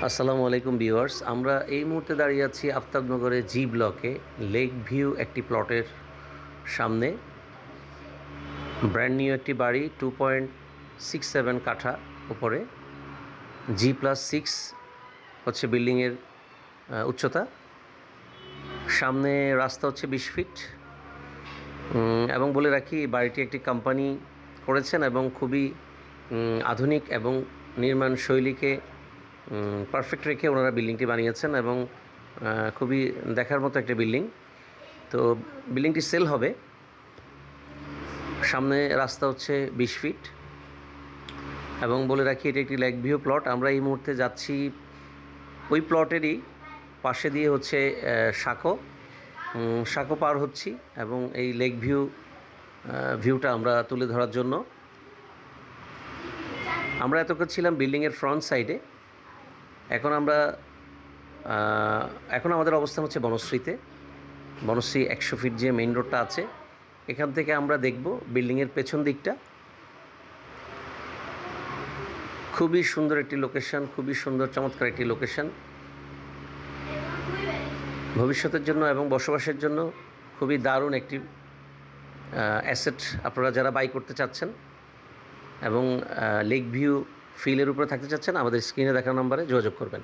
আসসালামু আলাইকুম ভিউয়ার্স, আমরা এই মুহূর্তে দাঁড়িয়ে আছি আফতাবনগরের জি ব্লকে লেক ভিউ একটি প্লটের সামনে। ব্র্যান্ড নিউ একটি বাড়ি, 2.67 কাঠা উপরে, G+6 হচ্ছে বিল্ডিংয়ের উচ্চতা। সামনে রাস্তা হচ্ছে 20 ফিট। এবং বলে রাখি, বাড়িটি একটি কোম্পানি করেছেন এবং খুবই আধুনিক এবং নির্মাণ শৈলীকে পারফেক্ট রেখে ওনারা বিল্ডিংটি বানিয়েছেন এবং খুবই দেখার মতো একটা বিল্ডিং। তো বিল্ডিংটি সেল হবে। সামনে রাস্তা হচ্ছে 20 ফিট এবং বলে রাখি এটি একটি লেক ভিউ প্লট। আমরা এই মুহূর্তে যাচ্ছি ওই প্লটেরই পাশে দিয়ে হচ্ছে সাঁকো পার হচ্ছি এবং এই লেক ভিউটা আমরা তুলে ধরার জন্য। আমরা এতক্ষণ ছিলাম বিল্ডিংয়ের ফ্রন্ট সাইডে। এখন আমাদের অবস্থান হচ্ছে বনশ্রীতে। বনশ্রী 100 ফিট যে মেইন রোডটা আছে, এখান থেকে আমরা দেখব বিল্ডিংয়ের পেছন দিকটা। খুবই সুন্দর একটি লোকেশন, খুবই সুন্দর চমৎকার একটি লোকেশন। ভবিষ্যতের জন্য এবং বসবাসের জন্য খুবই দারুণ একটি অ্যাসেট। আপনারা যারা বাই করতে চাচ্ছেন এবং লেক ভিউ ফিলের উপরে থাকতে চাচ্ছেন, আমাদের স্ক্রিনে দেখানো নম্বরে যোগাযোগ করবেন।